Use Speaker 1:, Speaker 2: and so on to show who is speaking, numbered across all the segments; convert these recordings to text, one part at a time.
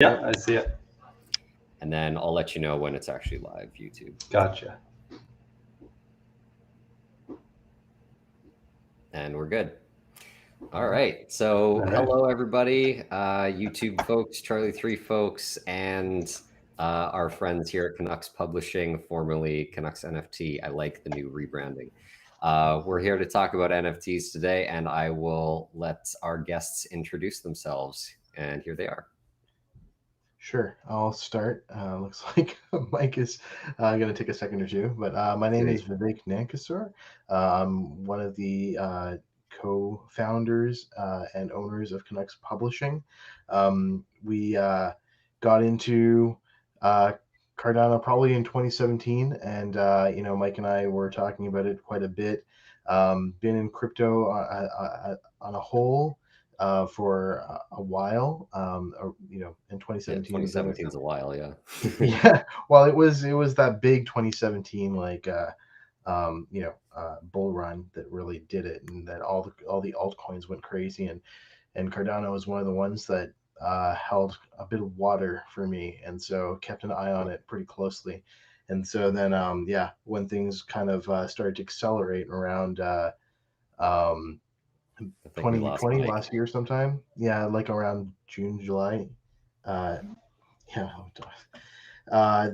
Speaker 1: Yeah, I see it.
Speaker 2: And then I'll let you know when it's actually live, YouTube.
Speaker 1: Gotcha.
Speaker 2: And we're good. All right. So
Speaker 1: All right.
Speaker 2: hello, everybody, YouTube folks, Charli3 folks, and our friends here at Canucks Publishing, formerly Canucks NFT. I like the new rebranding. We're here to talk about NFTs today, and I will let our guests introduce themselves. And here they are.
Speaker 3: Sure, I'll start. Looks like Mike is going to take a second or two, but my name is Vivek Nankasur. I'm one of the co-founders and owners of Canucks Publishing. We got into Cardano probably in 2017, and Mike and I were talking about it quite a bit. Been in crypto on a whole for a while, in 2017.
Speaker 2: Yeah, 2017 is a while, yeah.
Speaker 3: Yeah, well, it was that big 2017 bull run that really did it, and then all the altcoins went crazy, and Cardano was one of the ones that held a bit of water for me, and so kept an eye on it pretty closely. And so then when things kind of started to accelerate around 2020 last year sometime, like around June, July,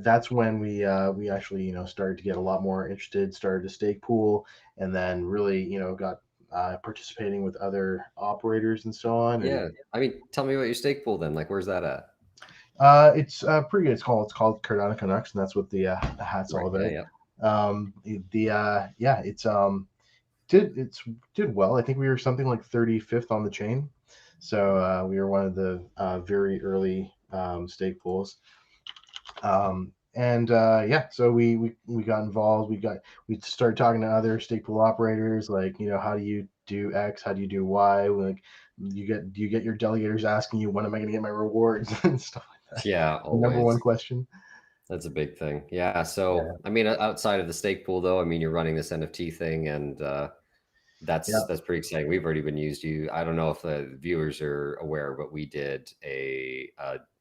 Speaker 3: that's when we actually started to get a lot more interested, started to stake pool, and then really got participating with other operators and so on.
Speaker 2: Yeah, I mean, tell me about your stake pool then. Like, where's that at?
Speaker 3: It's pretty good. It's called Cardano Canucks, and that's what the hat's all about. It's did well. I think we were something like 35th on the chain, so we were one of the very early stake pools. So we got involved. We started talking to other stake pool operators, like, how do you do X, how do you do Y? Like, do you get your delegators asking you, when am I going to get my rewards and stuff like that?
Speaker 2: Yeah, always.
Speaker 3: Number one question.
Speaker 2: That's a big thing. Yeah. So, I mean, outside of the stake pool, though, I mean, you're running this NFT thing, and that's pretty exciting. We've already been used. I don't know if the viewers are aware, but we did a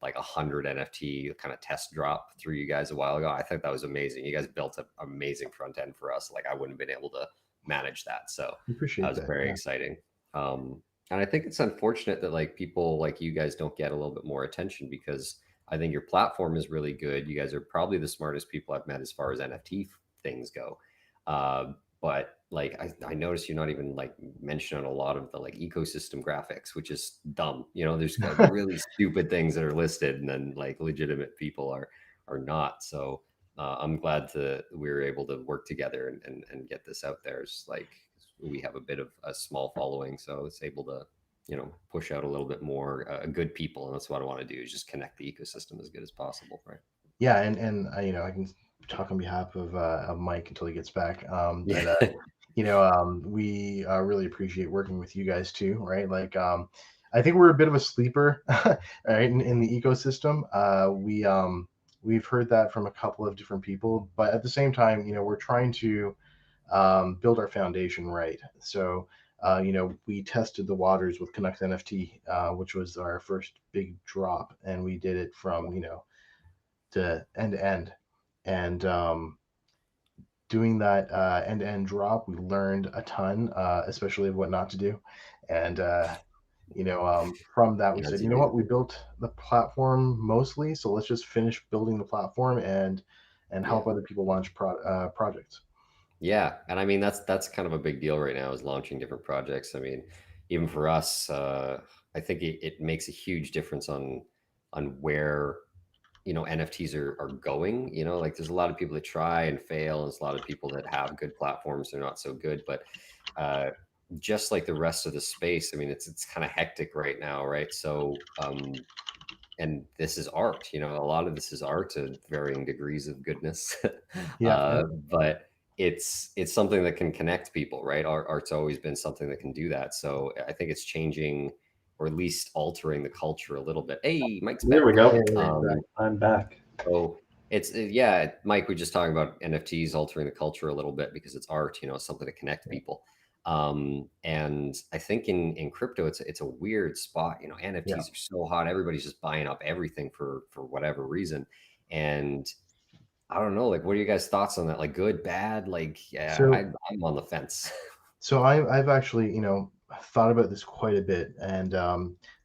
Speaker 2: like 100 NFT kind of test drop through you guys a while ago. I think that was amazing. You guys built an amazing front end for us. Like, I wouldn't have been able to manage that. So
Speaker 3: appreciate
Speaker 2: that was very exciting. And I think it's unfortunate that like people like you guys don't get a little bit more attention, because I think your platform is really good. You guys are probably the smartest people I've met as far as NFT things go. But like, I noticed you're not even like mentioning a lot of the like ecosystem graphics, which is dumb. There's really stupid things that are listed, and then like legitimate people are not. So I'm glad we were able to work together and get this out there. It's like, we have a bit of a small following, so it's able to push out a little bit more good people, and that's what I want to do, is just connect the ecosystem as good as possible, right?
Speaker 3: Yeah, and I can talk on behalf of Mike until he gets back. We really appreciate working with you guys too, right? Like, I think we're a bit of a sleeper, right, in the ecosystem. We've heard that from a couple of different people, but at the same time, we're trying to build our foundation right. So, we tested the waters with Canucks NFT, which was our first big drop, and we did it from to end, and doing that end-to-end drop, we learned a ton, especially of what not to do, and from that we said, you know what, we built the platform mostly, so let's just finish building the platform and help other people launch projects.
Speaker 2: Yeah, and I mean that's kind of a big deal right now, is launching different projects. I mean, even for us, I think it makes a huge difference on where NFTs are going. Like, there's a lot of people that try and fail, and there's a lot of people that have good platforms, they're not so good. But just like the rest of the space, I mean, it's kind of hectic right now, right? So and this is art, a lot of this is art to varying degrees of goodness. But it's something that can connect people, right? Art's always been something that can do that. So I think it's changing, or at least altering the culture a little bit. Hey, Mike's back.
Speaker 1: There we go. I'm back.
Speaker 2: So it's Mike, we're just talking about NFTs altering the culture a little bit, because it's art, it's something to connect people. And I think in crypto, it's a weird spot. You know, NFTs are so hot. Everybody's just buying up everything for whatever reason. And I don't know, like, what are you guys' thoughts on that? Like, good, bad? Like, yeah,
Speaker 3: So
Speaker 2: I'm on the fence.
Speaker 3: So I've actually, thought about this quite a bit, and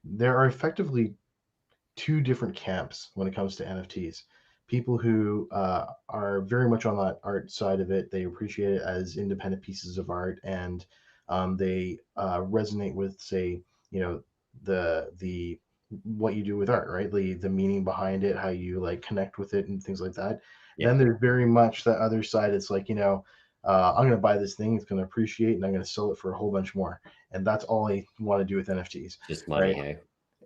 Speaker 3: there are effectively two different camps when it comes to NFTs. People who are very much on that art side of it, they appreciate it as independent pieces of art, and they resonate with, say, the what you do with art, right? The meaning behind it, how you like connect with it, and things like that.
Speaker 2: Yeah,
Speaker 3: Then there's very much that other side. It's like, I'm going to buy this thing, it's going to appreciate, and I'm going to sell it for a whole bunch more. And that's all I want to do with NFTs,
Speaker 2: just money,
Speaker 3: right?
Speaker 2: hey?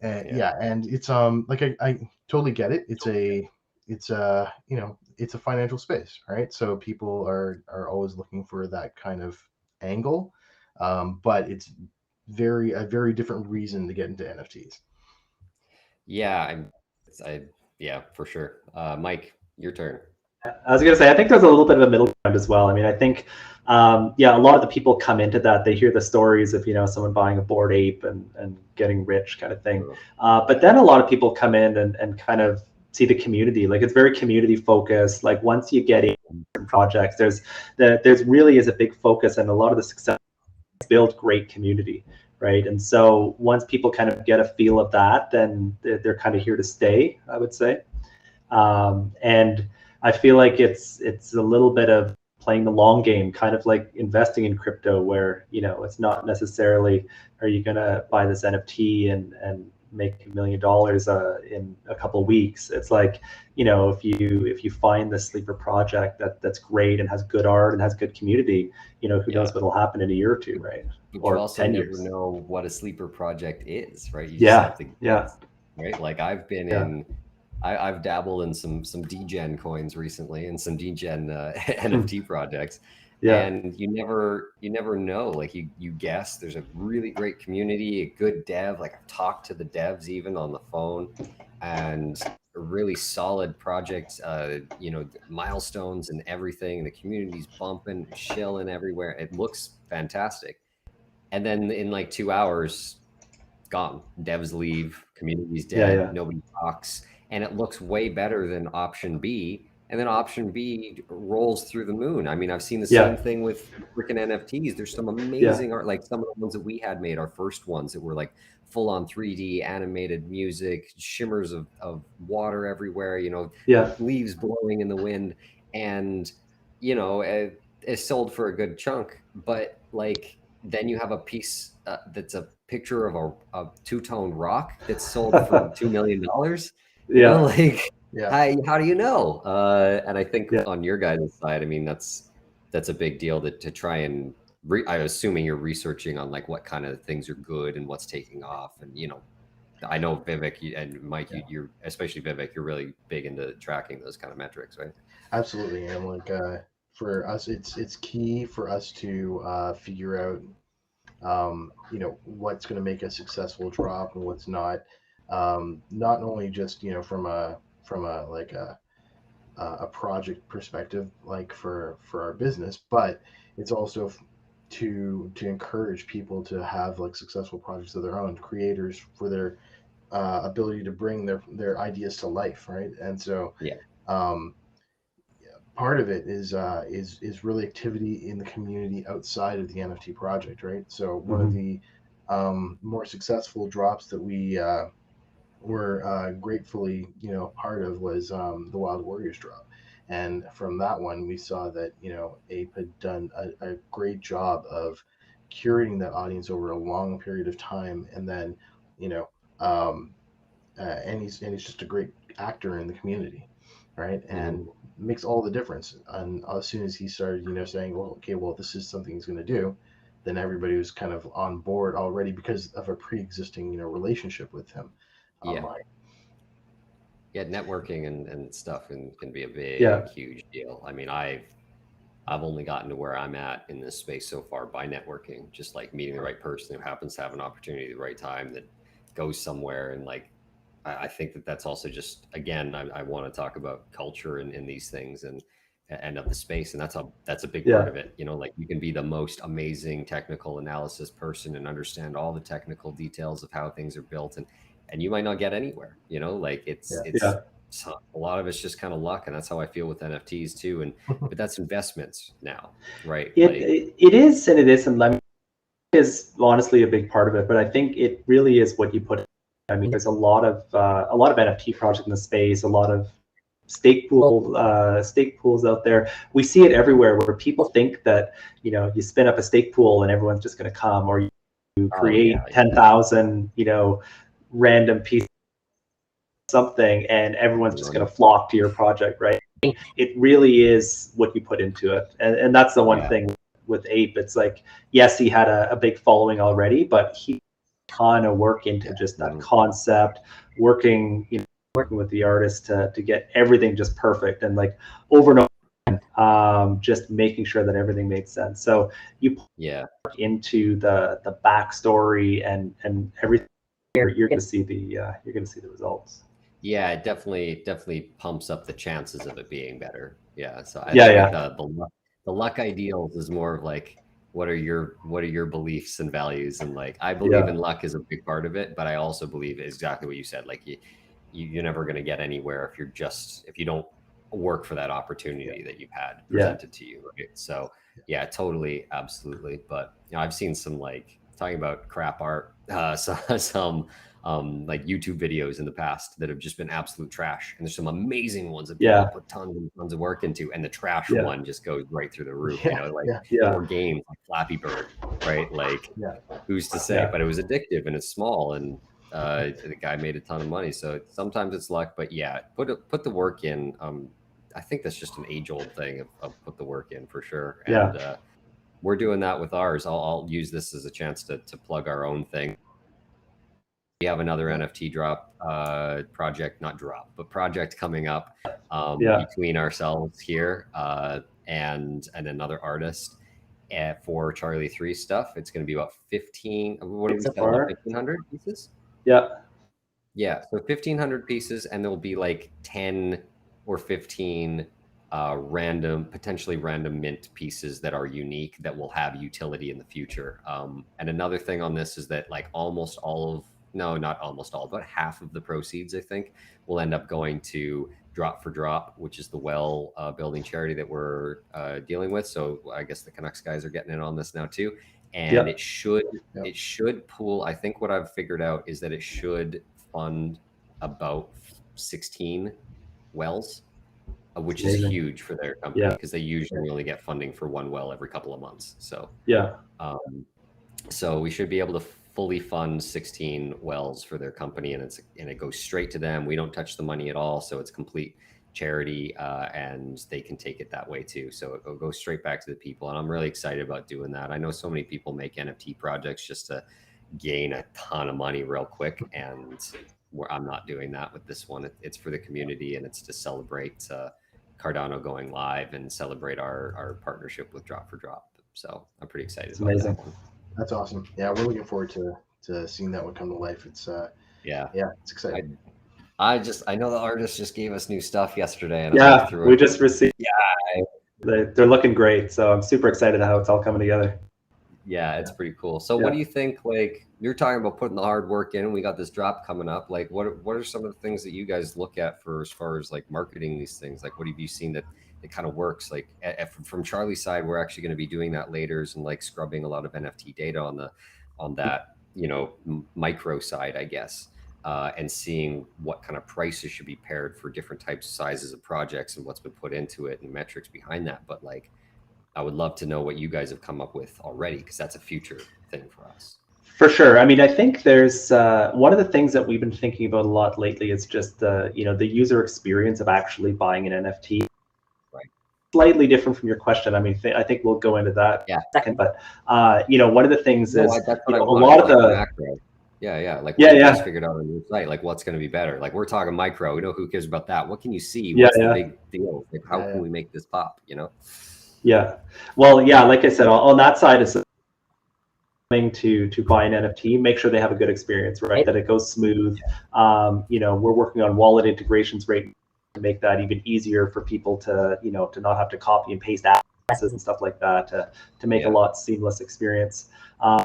Speaker 3: And
Speaker 2: Yeah.
Speaker 3: yeah, and it's like I totally get it. It's a financial space, right? So people are always looking for that kind of angle, but it's a very different reason to get into NFTs.
Speaker 2: Yeah, yeah, for sure. Mike, your turn.
Speaker 1: I was going to say, I think there's a little bit of a middle ground as well. I mean, I think, yeah, a lot of the people come into that. They hear the stories of, someone buying a Bored Ape and getting rich kind of thing. But then a lot of people come in and kind of see the community. Like, it's very community focused. Like, once you get in projects, there's really is a big focus, and a lot of the success build great community, right? And so once people kind of get a feel of that, then they're kind of here to stay, I would say. And I feel like it's a little bit of playing the long game, kind of like investing in crypto, where it's not necessarily are you going to buy this NFT and make $1 million in a couple of weeks. It's like, if you find the sleeper project that's great and has good art and has good community, who knows what'll happen in a year or two, right?
Speaker 2: But
Speaker 1: Or
Speaker 2: you also
Speaker 1: 10
Speaker 2: never
Speaker 1: years.
Speaker 2: know what a sleeper project is, right? You just have to guess, right? Like, I've been in. I've dabbled in some degen coins recently and some degen NFT projects, and you never know. Like, you guess. There's a really great community, a good dev. Like, I've talked to the devs even on the phone, and a really solid project. Milestones and everything. The community's bumping, shilling everywhere. It looks fantastic, and then in like 2 hours, gone. Devs leave, community's dead, nobody talks, and it looks way better than option B. And then option B rolls through the moon. I mean, I've seen the same thing with freaking NFTs. There's some amazing art, like some of the ones that we had made, our first ones that were like full on 3D animated music, shimmers of water everywhere, leaves blowing in the wind. And, it sold for a good chunk, but like, then you have a piece that's a picture of a two-tone rock that's sold for $2 million. Like, how do you know? And I think on your guys' side, I mean, that's a big deal to try and I'm assuming you're researching on like what kind of things are good and what's taking off. And I know Vivek and Mike, you're especially Vivek, you're really big into tracking those kind of metrics, right?
Speaker 3: Absolutely, and like for us, it's key for us to figure out what's going to make a successful drop and what's not. Not only just from a like a project perspective, like for our business, but it's also to encourage people to have like successful projects of their own, creators for their ability to bring their ideas to life, right? And so um, part of it is really activity in the community outside of the NFT project, right? So one of the more successful drops that we were gratefully part of was the Wild Warriors drop, and from that one we saw that Ape had done a great job of curating that audience over a long period of time, and then you know um, and he's just a great actor in the community, right? And makes all the difference. And as soon as he started, saying, well, okay, well, this is something he's going to do, then everybody was kind of on board already because of a pre-existing, relationship with him online.
Speaker 2: Yeah, networking and stuff can be a big, huge deal. I mean, I've only gotten to where I'm at in this space so far by networking, just like meeting the right person who happens to have an opportunity at the right time that goes somewhere. And like, I think that's also just, again, I want to talk about culture in these things. And end of the space, and that's a big
Speaker 1: Yeah.
Speaker 2: part of it. You know, like you can be the most amazing technical analysis person and understand all the technical details of how things are built, and you might not get anywhere. You know, like it's
Speaker 1: Yeah.
Speaker 2: so a lot of it's just kind of luck, and that's how I feel with NFTs too. And but that's investments now, right?
Speaker 1: It is and it isn't. I mean, it is honestly a big part of it, but I think it really is what you put in. I mean, there's a lot of NFT projects in the space, a lot of stake pools out there. We see it everywhere where people think that, you know, you spin up a stake pool and everyone's just going to come, or you create 10,000, you know, random pieces of something and everyone's just going to flock to your project, right? It really is what you put into it. And that's the one thing with Ape. It's like, yes, he had a big following already, but he kind of work into just that concept, working with the artist to get everything just perfect, and like over and over, just making sure that everything made sense. So you put into the backstory and everything, you're going to see the results.
Speaker 2: Yeah, it definitely pumps up the chances of it being better. Yeah, so I think the luck ideals is more of like, what are your beliefs and values, and like I believe in luck is a big part of it, but I also believe exactly what you said. Like you're never going to get anywhere if you don't work for that opportunity that you've had presented to you. Right? So yeah, totally, absolutely. But you know, I've seen some, like, talking about crap art, some like YouTube videos in the past that have just been absolute trash, and there's some amazing ones that people put tons and tons of work into, and the trash one just goes right through the roof. You know, like or games like Flappy Bird, right? Like who's to say? But it was addictive and it's small, and the guy made a ton of money. So sometimes it's luck, but yeah, put the work in. I think that's just an age-old thing of put the work in for sure. And we're doing that with ours. I'll use this as a chance to plug our own thing. We have another NFT drop project coming up between ourselves here and another artist for Charli3 stuff. It's going to be about 1,500 pieces. Yeah, so 1,500 pieces, and there'll be like 10 or 15 potentially random mint pieces that are unique that will have utility in the future. And another thing on this is that like not almost all, but half of the proceeds, I think, will end up going to Drop for Drop, which is the well building charity that we're dealing with. So I guess the Canucks guys are getting in on this now too. And it should pool. I think what I've figured out is that it should fund about 16 wells, which is huge for their company, because they usually only get funding for one well every couple of months. So so we should be able to fully fund 16 wells for their company, and it goes straight to them. We don't touch the money at all, so it's complete charity, and they can take it that way too. So it'll go straight back to the people, and I'm really excited about doing that. I know so many people make NFT projects just to gain a ton of money real quick, and I'm not doing that with this one. It's for the community, and it's to celebrate Cardano going live and celebrate our partnership with Drop for Drop. So I'm pretty excited about that one.
Speaker 3: That's awesome. Yeah, we're looking forward to seeing that one come to life. It's it's exciting.
Speaker 2: I know the artist just gave us new stuff yesterday, and
Speaker 1: we just received. They're looking great, so I'm super excited how it's all coming together.
Speaker 2: Yeah, it's pretty cool. So what do you think? Like, you're talking about putting the hard work in, and we got this drop coming up. Like, what are some of the things that you guys look at for as far as like marketing these things? Like, what have you seen that it kind of works? Like from Charlie's side, we're actually going to be doing that later, and like scrubbing a lot of NFT data on that, you know, micro side, I guess, and seeing what kind of prices should be paired for different types of sizes of projects and what's been put into it and metrics behind that. But like, I would love to know what you guys have come up with already, because that's a future thing for us.
Speaker 1: For sure. I mean, I think there's one of the things that we've been thinking about a lot lately is just the user experience of actually buying an NFT.
Speaker 2: Right.
Speaker 1: Slightly different from your question. I mean, I think we'll go into that in a second. But one of the things is a lot of the
Speaker 2: macro. Like what you guys figured out on your site, like what's going to be better. Like we're talking micro. We know who cares about that. What can you see? What's the big deal? Like how can we make this pop? You know.
Speaker 1: Yeah. Well, like I said, on that side is to buy an NFT, make sure they have a good experience, right? That it goes smooth. We're working on wallet integrations right to make that even easier for people to, to not have to copy and paste addresses and stuff like that, to make a lot seamless experience.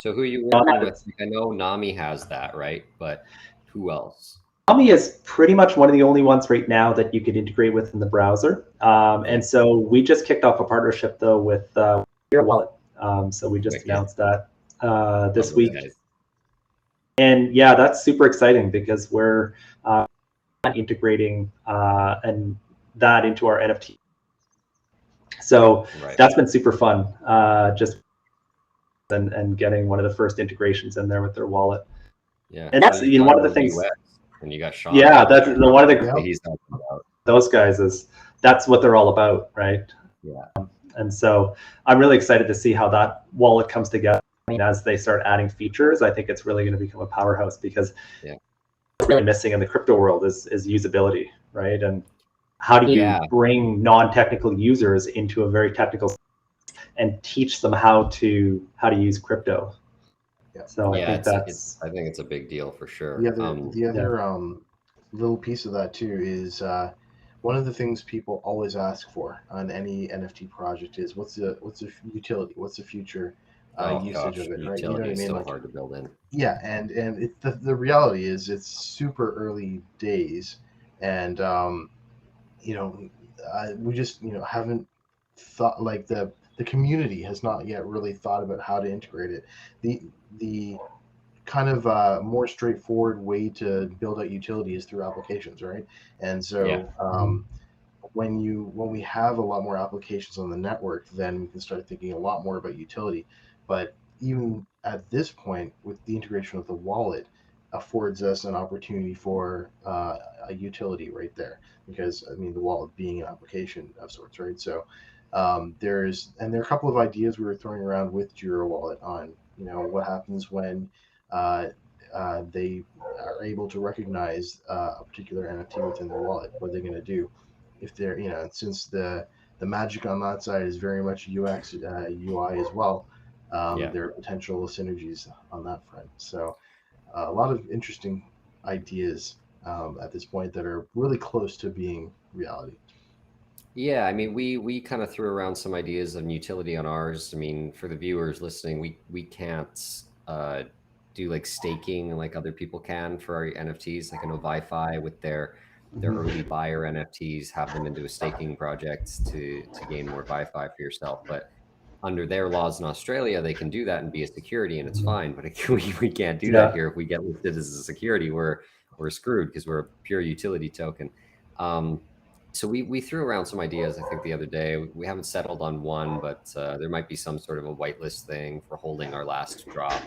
Speaker 2: So who are you working with? I know Nami has that, right? But who else?
Speaker 1: Nami is pretty much one of the only ones right now that you could integrate with in the browser. And so we just kicked off a partnership though with your wallet. So we just announced that this week. And yeah, that's super exciting because we're integrating and that into our NFT. So that's been super fun. Just and getting one of the first integrations in there with their wallet.
Speaker 2: Yeah,
Speaker 1: and that's one of the things.
Speaker 2: And you got Sean.
Speaker 1: Yeah, that's one of the
Speaker 2: he's talking about.
Speaker 1: Those guys that's what they're all about, right?
Speaker 2: Yeah.
Speaker 1: And so I'm really excited to see how that wallet comes together. I mean, as they start adding features, I think it's really going to become a powerhouse because what's really missing in the crypto world is usability, right? And how do you bring non-technical users into a very technical and teach them how to use crypto? So I think
Speaker 2: I think it's a big deal for sure.
Speaker 3: The other little piece of that too is one of the things people always ask for on any NFT project is what's the utility, what's the future usage of it, right? You know what I mean?
Speaker 2: So hard to build in.
Speaker 3: Yeah, and the reality is it's super early days, and we just haven't thought, like the community has not yet really thought about how to integrate it. The kind of more straightforward way to build out utility is through applications, right? And so when we have a lot more applications on the network, then we can start thinking a lot more about utility. But even at this point, with the integration of the wallet, affords us an opportunity for a utility right there, because I mean the wallet being an application of sorts, right? So there are a couple of ideas we were throwing around with Jira Wallet on what happens when they are able to recognize a particular NFT within their wallet. What they're going to do if they're since the magic on that side is very much UX UI as well. There are potential synergies on that front. So a lot of interesting ideas at this point that are really close to being reality.
Speaker 2: Yeah, I mean, we kind of threw around some ideas of utility on ours. I mean, for the viewers listening, we can't do like staking like other people can for our NFTs. Like I know Wi-Fi with their early buyer NFTs have them into a staking project to gain more Wi-Fi for yourself. But under their laws in Australia, they can do that and be a security, and it's fine. But we can't do that here. If we get listed as a security, we're screwed because we're a pure utility token. So we threw around some ideas, I think, the other day. We haven't settled on one, but there might be some sort of a whitelist thing for holding our last drop,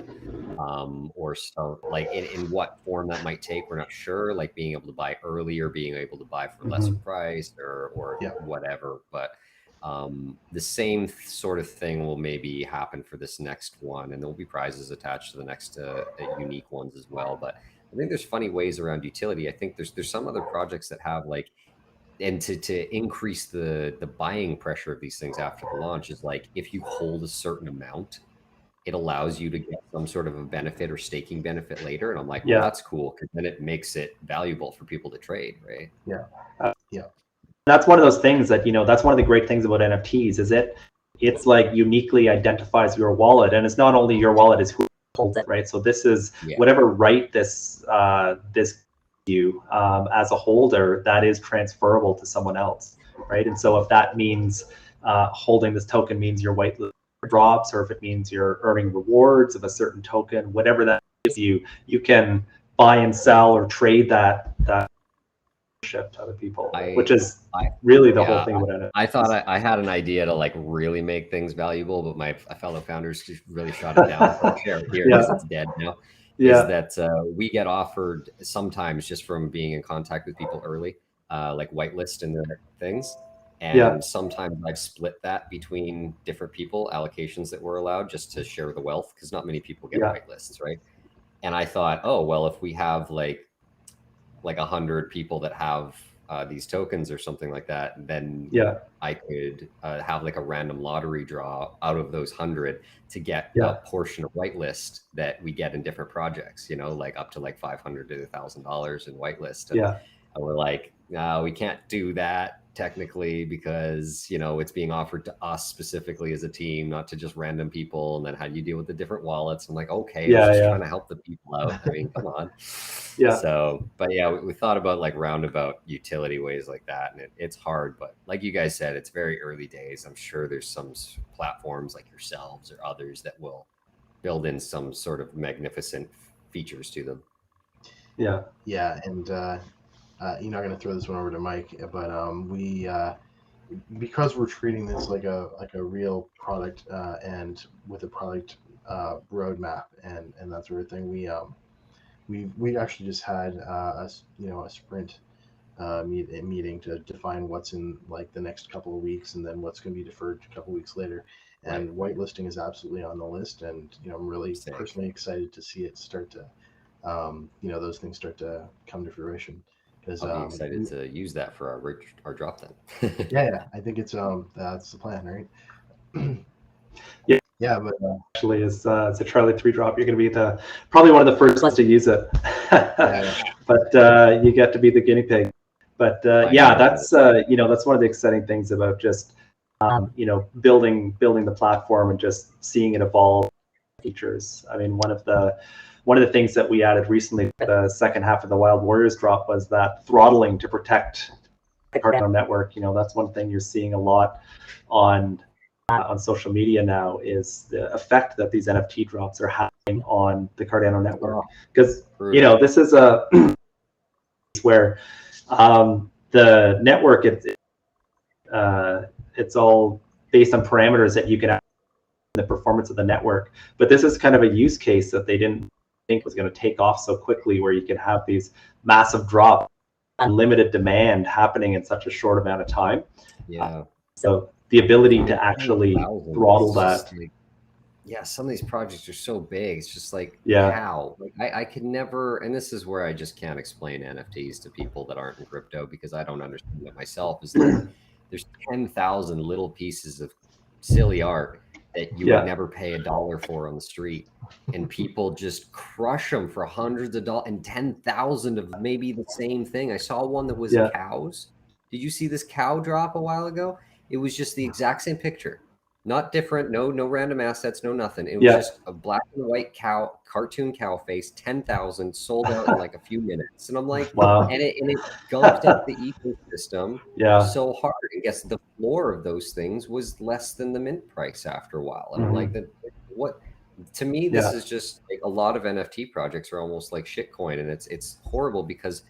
Speaker 2: or so, like in what form that might take. We're not sure, like being able to buy early or being able to buy for lesser price or whatever. But the same sort of thing will maybe happen for this next one, and there'll be prizes attached to the next unique ones as well. But I think there's funny ways around utility. I think there's some other projects that have like, and to increase the buying pressure of these things after the launch is like, if you hold a certain amount, it allows you to get some sort of a benefit or staking benefit later. And I'm like, well, that's cool, because then it makes it valuable for people to trade, right?
Speaker 1: That's one of those things that, that's one of the great things about NFTs is it's like uniquely identifies your wallet, and it's not only your wallet, it's who holds it, right? So this is whatever right this you as a holder, that is transferable to someone else, right? And so if that means holding this token means your whitelist drops, or if it means you're earning rewards of a certain token, whatever that gives you, you can buy and sell or trade that ship to other people, which is really the whole thing about it.
Speaker 2: I thought I had an idea to like really make things valuable, but my fellow founders really shot it down. So I'll share it here because it's dead now. Is that we get offered sometimes just from being in contact with people early, like whitelist and their things. And sometimes I've split that between different people, allocations that were allowed just to share the wealth, because not many people get whitelists, right? And I thought, oh, well, if we have like 100 people that have these tokens or something like that, then I could have like a random lottery draw out of those 100 to get a portion of whitelist that we get in different projects, like up to like $500 to $1,000 in whitelist. And we're like, we can't do that technically because, you know, it's being offered to us specifically as a team, not to just random people. And then how do you deal with the different wallets? I'm like, okay, I was just trying to help the people out. I mean, come on.
Speaker 1: Yeah.
Speaker 2: So, but yeah, we thought about like roundabout utility ways like that. And it's hard, but like you guys said, it's very early days. I'm sure there's some platforms like yourselves or others that will build in some sort of magnificent features to them.
Speaker 1: Yeah.
Speaker 3: Yeah. And, you're not going to throw this one over to Mike, but we because we're treating this like a real product and with a product roadmap and that sort of thing, we actually just had a sprint meeting to define what's in like the next couple of weeks and then what's going to be deferred a couple of weeks later. And whitelisting is absolutely on the list, and I'm really personally excited to see it start to those things start to come to fruition. Because
Speaker 2: I'll be excited to use that for our drop then.
Speaker 3: yeah, I think it's that's the plan, right? Yeah, but
Speaker 1: actually, it's a Charli3 drop. You're going to be probably one of the first ones to use it. But you get to be the guinea pig. But yeah, that's that's one of the exciting things about just building the platform and just seeing it evolve features. I mean, one of the things that we added recently, the second half of the Wild Warriors drop, was that throttling to protect the Cardano network. That's one thing you're seeing a lot on social media now, is the effect that these NFT drops are having on the Cardano network. Because this is a where the network it's all based on parameters that you can add the performance of the network. But this is kind of a use case that they didn't think was going to take off so quickly, where you can have these massive drops, unlimited demand happening in such a short amount of time.
Speaker 2: Yeah.
Speaker 1: So the ability to actually throttle that.
Speaker 2: Yeah, some of these projects are so big. It's just like,
Speaker 1: yeah,
Speaker 2: how? Like, I could never, and this is where I just can't explain NFTs to people that aren't in crypto, because I don't understand it myself. Is like, there's 10,000 little pieces of silly art that you would never pay $1 for on the street, and people just crush them for hundreds of dollars, and 10,000 of maybe the same thing. I saw one that was cows. Did you see this cow drop a while ago? It was just the exact same picture, not different. No random assets, no nothing. It was just a black and white cow, cartoon cow face, 10,000, sold out in like a few minutes. And I'm like,
Speaker 1: wow.
Speaker 2: And it gunked up the ecosystem so hard. I guess the floor of those things was less than the mint price after a while. And I'm like, what? To me, this is just like, a lot of NFT projects are almost like shitcoin, and it's horrible, because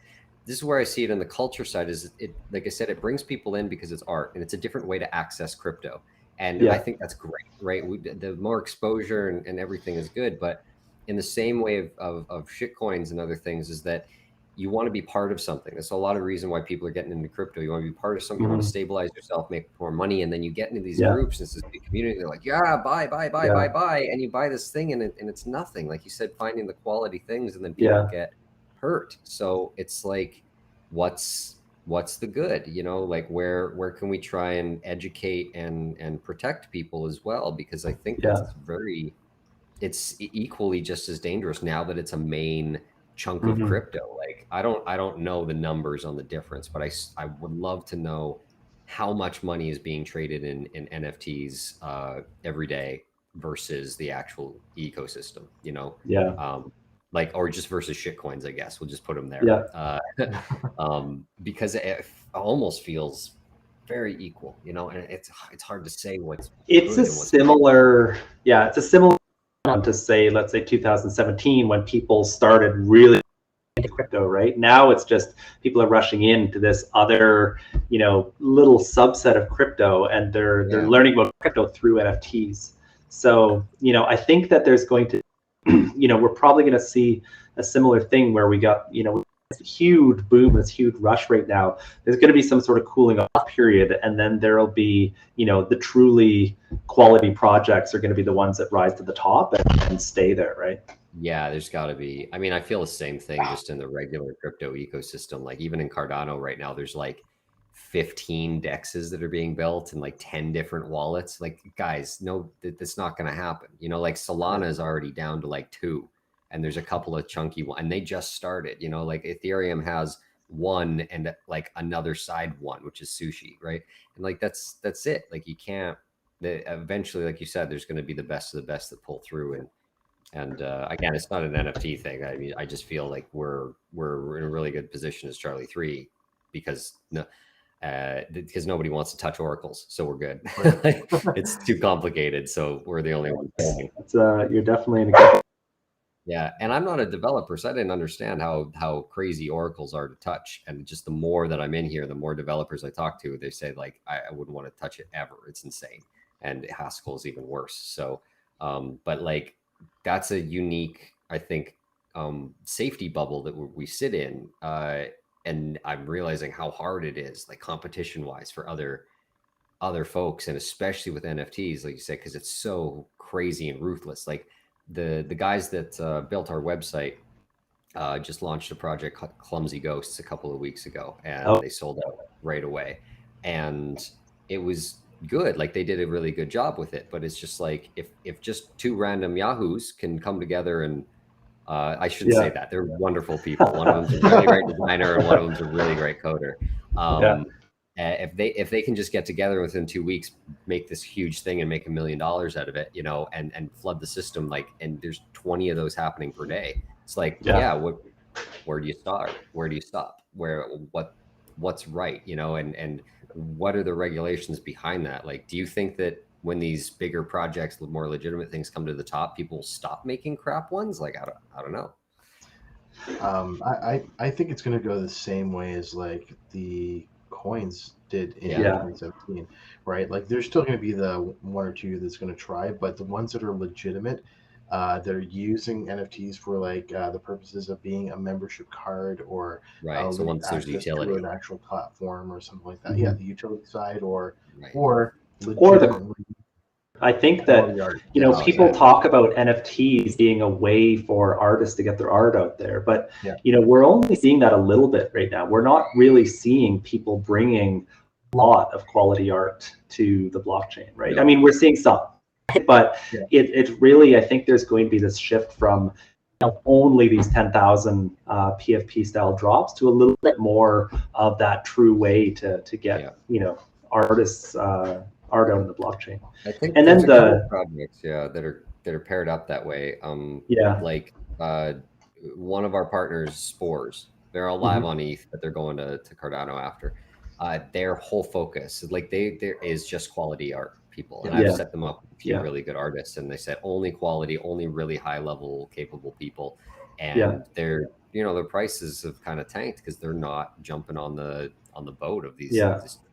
Speaker 2: this is where I see it in the culture side. Is it, like I said, it brings people in because it's art, and it's a different way to access crypto. And I think that's great, right? The more exposure and everything is good. But in the same way of shit coins and other things, is that you want to be part of something. That's a lot of reason why people are getting into crypto. You want to be part of something. You want to stabilize yourself, make more money. And then you get into these groups, and it's this big community. They're like, buy. And you buy this thing, and it's nothing. Like you said, finding the quality things, and then people get hurt. So it's like, what's the good, like where can we try and educate and protect people as well? Because I think it's equally just as dangerous now that it's a main chunk of crypto. Like I don't know the numbers on the difference, but I would love to know how much money is being traded in NFTs every day versus the actual ecosystem, like, or just versus shit coins, I guess. We'll just put them there. Because it almost feels very equal, and it's hard to say what's
Speaker 1: it's a similar to say, let's say 2017, when people started really into crypto. Right now, it's just people are rushing into this other, little subset of crypto, and they're learning about crypto through NFTs. So, I think that there's going to we're probably going to see a similar thing where we got, this huge boom, this huge rush right now. There's going to be some sort of cooling off period, and then there'll be, the truly quality projects are going to be the ones that rise to the top and stay there, right?
Speaker 2: Yeah, there's got to be. I mean, I feel the same thing just in the regular crypto ecosystem. Like even in Cardano right now, there's like 15 dexes that are being built and like 10 different wallets. Like, guys, no, that's not going to happen. Like Solana is already down to like 2, and there's a couple of chunky ones, and they just started. Like Ethereum has one and like another side one, which is sushi, right? And like that's it. Like you can't. Eventually, like you said, there's going to be the best of the best that pull through, and again, it's not an NFT thing. I mean, I just feel like we're in a really good position as Charli3 because no, because nobody wants to touch oracles, so we're good. Like, it's too complicated, so we're the only ones.
Speaker 1: It's, you're definitely in a good.
Speaker 2: Yeah, and I'm not a developer, so I didn't understand how crazy oracles are to touch. And just the more that I'm in here, the more developers I talk to, they say like I wouldn't want to touch it ever. It's insane, and Haskell is even worse. So, but like that's a unique, I think, safety bubble that we sit in, and I'm realizing how hard it is, like competition wise, for other folks, and especially with NFTs, like you said, because it's so crazy and ruthless. Like the guys that built our website just launched a project called Clumsy Ghosts a couple of weeks ago, and they sold out right away. And it was good. Like they did a really good job with it. But it's just like if just two random yahoos can come together and I shouldn't say that. They're wonderful people. One of them's a really great designer, and one of them's a really great coder. If they can just get together within 2 weeks, make this huge thing and make $1 million out of it, you know, and flood the system, like, and there's 20 of those happening per day. It's like, where do you start? Where do you stop? What's right, you know, and what are the regulations behind that? Like, do you think that when these bigger projects with more legitimate things come to the top, people will stop making crap ones? Like, I don't know.
Speaker 3: I think it's going to go the same way as like the coins did in 2017, right? Like there's still going to be the one or two that's going to try, but the ones that are legitimate, that are using NFTs for like the purposes of being a membership card or
Speaker 2: so once there's utility
Speaker 3: to an actual platform or something like that.
Speaker 1: Mm-hmm.
Speaker 3: Yeah, the utility side or
Speaker 1: I think that, you know, people talk about NFTs being a way for artists to get their art out there, but you know, we're only seeing that a little bit right now. We're not really seeing people bringing a lot of quality art to the blockchain, right? I mean, we're seeing some, but it really, I think there's going to be this shift from only these 10,000 PFP style drops to a little bit more of that true way to get, you know, artists art out in the blockchain.
Speaker 2: I think and then the projects, that are paired up that way. Like one of our partners, Spores, they're all live on ETH, but they're going to Cardano after. Their whole focus, like there is just quality art people, and I've set them up with a few really good artists, and they said only quality, only really high level, capable people, and they're, you know, their prices have kind of tanked because they're not jumping on the boat of these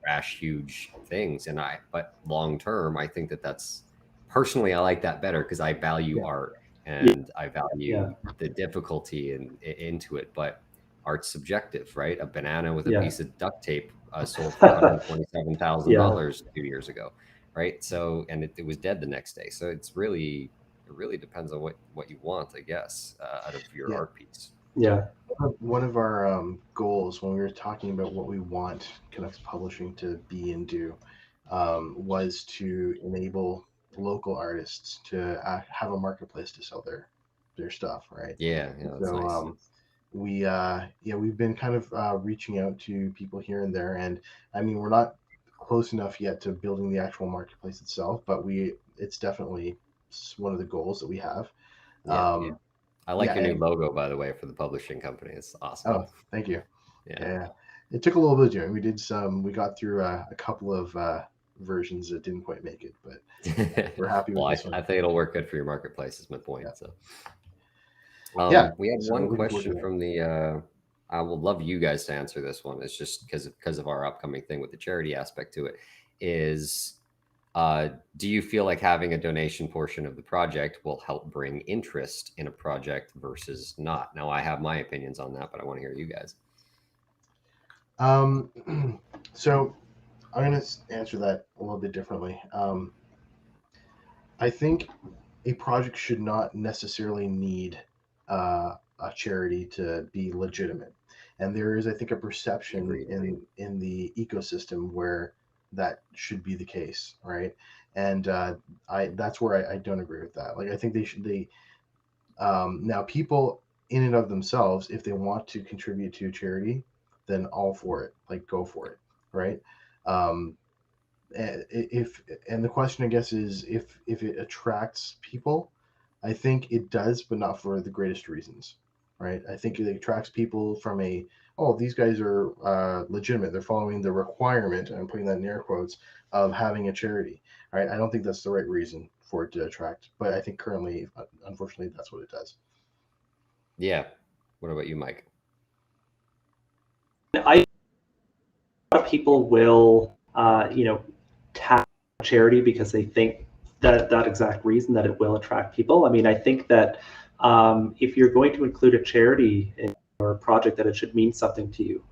Speaker 2: trash huge things. But long term, I think that's personally, I like that better because I value art and I value the difficulty into it. But art's subjective, right? A banana with a piece of duct tape sold for $127,000 2 years ago, right? So, and it was dead the next day. So it really depends on what you want, I guess, out of your art piece.
Speaker 3: One of our goals when we were talking about what we want Canucks Publishing to be and do was to enable local artists to have a marketplace to sell their stuff, right?
Speaker 2: That's nice.
Speaker 3: We've been kind of reaching out to people here and there, and I mean, we're not close enough yet to building the actual marketplace itself, but it's definitely one of the goals that we have.
Speaker 2: I like your new logo, by the way, for the publishing company. It's awesome.
Speaker 3: Oh, thank you. Yeah. It took a little bit of doing. We got through a couple of versions that didn't quite make it, but we're happy with this one.
Speaker 2: I think it'll work good for your marketplace is my point. So we had one question from the I would love you guys to answer this one. It's just because of our upcoming thing with the charity aspect to it is, do you feel like having a donation portion of the project will help bring interest in a project versus not? Now, I have my opinions on that, but I want to hear you guys.
Speaker 3: So I'm going to answer that a little bit differently. I think a project should not necessarily need a charity to be legitimate. And there is, I think, a perception in the ecosystem where that should be the case, right? And that's where I don't agree with that. Like, I think now people in and of themselves, if they want to contribute to a charity, then all for it. Like, go for it, right? And the question, I guess, is if it attracts people. I think it does, but not for the greatest reasons, right? I think it attracts people from these guys are legitimate. They're following the requirement, and I'm putting that in air quotes, of having a charity, right? I don't think that's the right reason for it to attract, but I think currently, unfortunately, that's what it does.
Speaker 2: Yeah. What about you, Mike?
Speaker 1: A lot of people will, tap charity because they think that exact reason, that it will attract people. I mean, I think that if you're going to include a charity in your project, that it should mean something to you.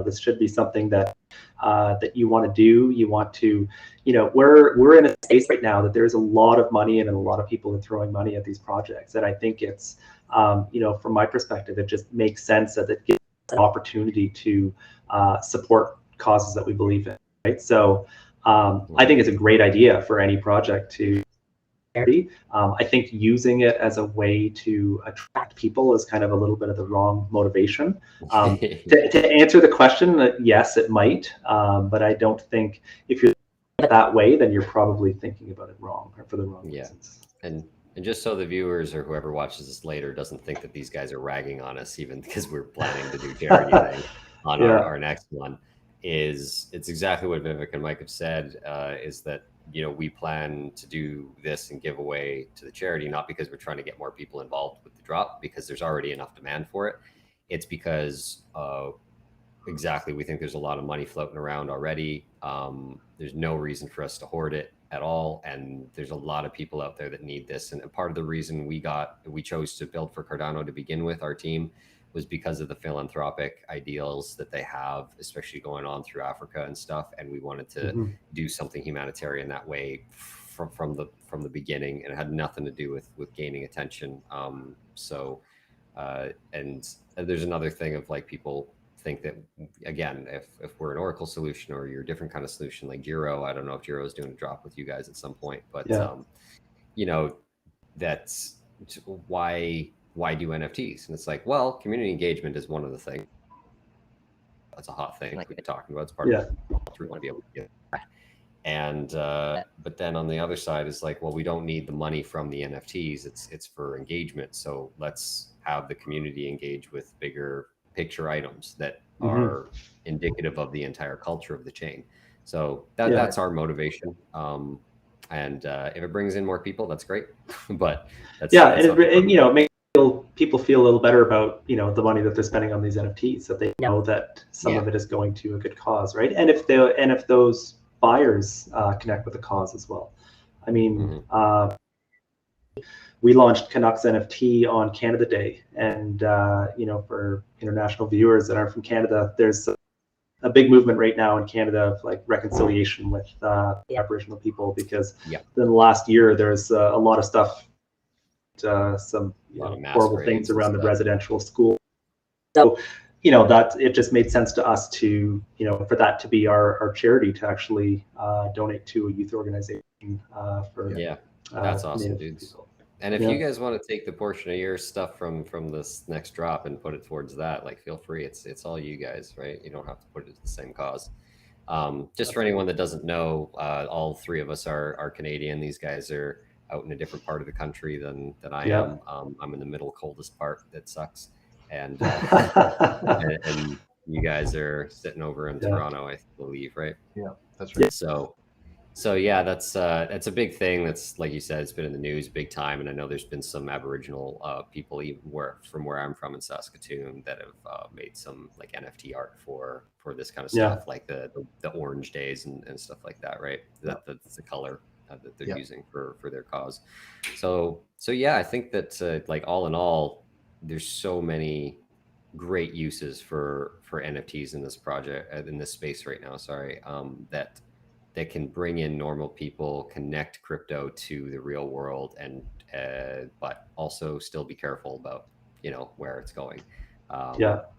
Speaker 1: This should be something that that you want to do. You want to, we're in a space right now that there's a lot of money and a lot of people are throwing money at these projects. And I think it's, from my perspective, it just makes sense that it gives an opportunity to support causes that we believe in, right? So I think it's a great idea for any project to charity. I think using it as a way to attract people is kind of a little bit of the wrong motivation. To answer the question, yes, it might, but I don't think if you're that way, then you're probably thinking about it wrong, or for the wrong reasons.
Speaker 2: And just so the viewers or whoever watches this later doesn't think that these guys are ragging on us, even because we're planning to do charity thing on our next one, it's exactly what Vivek and Mike have said, is that, we plan to do this and give away to the charity, not because we're trying to get more people involved with the drop, because there's already enough demand for it. It's because exactly, we think there's a lot of money floating around already. There's no reason for us to hoard it at all, and there's a lot of people out there that need this. And part of the reason we chose to build for Cardano to begin with, our team, was because of the philanthropic ideals that they have, especially going on through Africa and stuff. And we wanted to do something humanitarian that way from the beginning, and it had nothing to do with gaining attention. And there's another thing of, like, people think that, again, if we're an Oracle solution or you're a different kind of solution like Giro, I don't know if Giro is doing a drop with you guys at some point, but that's why do NFTs? And it's like, well, community engagement is one of the things. That's a hot thing we're talking about. It's part of what we want to be able to get. And but then on the other side is like, well, we don't need the money from the NFTs. It's for engagement. So let's have the community engage with bigger picture items that are indicative of the entire culture of the chain. So that's our motivation. And if it brings in more people, that's great. But that's
Speaker 1: it makes people feel a little better about the money that they're spending on these NFTs, that they know that some of it is going to a good cause, right? And if those buyers connect with the cause as well. I mean, we launched Canucks NFT on Canada Day, and for international viewers that aren't from Canada, there's a big movement right now in Canada of like reconciliation with Aboriginal people, because in the last year there's a lot of stuff, some horrible things around the residential school. So that it just made sense to us to for that to be our charity, to actually donate to a youth organization for
Speaker 2: that's awesome, dudes. And if you guys want to take the portion of your stuff from this next drop and put it towards that, like, feel free. It's all you guys, right? You don't have to put it to the same cause. Just for anyone that doesn't know, all three of us are Canadian. These guys are out in a different part of the country than I am. I'm in the middle, coldest part that sucks. And and you guys are sitting over in Toronto, I believe, right?
Speaker 3: Yeah, that's right.
Speaker 2: So yeah, that's a big thing. That's, like you said, it's been in the news big time, and I know there's been some Aboriginal people, even from where I'm from in Saskatoon, that have made some like NFT art for this kind of stuff, like the orange days and stuff like that, right? That's the color that they're using for their cause. So yeah, I think that like all in all, there's so many great uses for NFTs in this project, in this space right now. That can bring in normal people, connect crypto to the real world, and but also still be careful about where it's going. But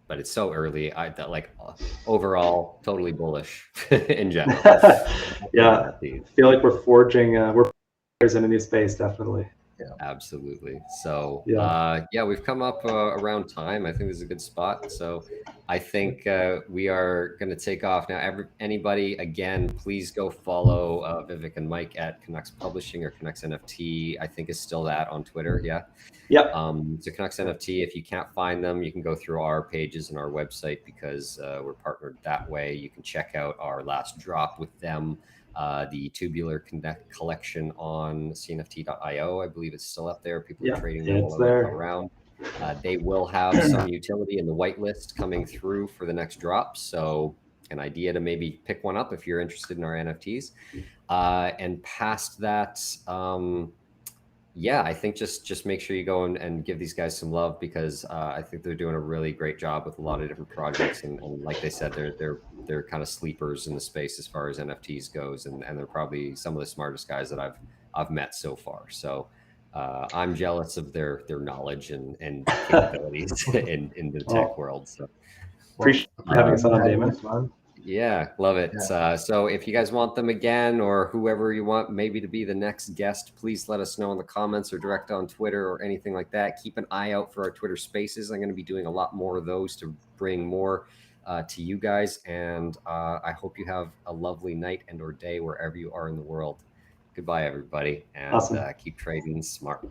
Speaker 2: it's so early. Overall totally bullish in general.
Speaker 1: I feel like we're forging we're in a new space, definitely.
Speaker 2: Absolutely. So
Speaker 1: Yeah.
Speaker 2: yeah, we've come up around time. I think this is a good spot. So I think we are going to take off now. Anybody, again, please go follow Vivek and Mike at Canucks Publishing or Canucks NFT. I think is still that on Twitter. Yeah.
Speaker 1: Yep.
Speaker 2: So Canucks NFT, if you can't find them, you can go through our pages and our website because we're partnered that way. You can check out our last drop with them. The Tubular collection on cnft.io. I believe it's still up there. People are trading them
Speaker 1: it's there.
Speaker 2: around. They will have some utility in the whitelist coming through for the next drop. So an idea to maybe pick one up if you're interested in our NFTs. And past that, yeah, I think just make sure you go and give these guys some love because I think they're doing a really great job with a lot of different projects. And like they said, they're kind of sleepers in the space as far as NFTs goes. And they're probably some of the smartest guys that I've met so far. So I'm jealous of their knowledge and capabilities in the tech world. So
Speaker 1: appreciate having us on, Damon.
Speaker 2: Yeah, love it.
Speaker 3: Yeah.
Speaker 2: So if you guys want them again or whoever you want maybe to be the next guest, please let us know in the comments or direct on Twitter or anything like that. Keep an eye out for our Twitter spaces. I'm going to be doing a lot more of those to bring more to you guys. And I hope you have a lovely night and or day wherever you are in the world. Goodbye, everybody. And
Speaker 1: awesome.
Speaker 2: Keep trading smart.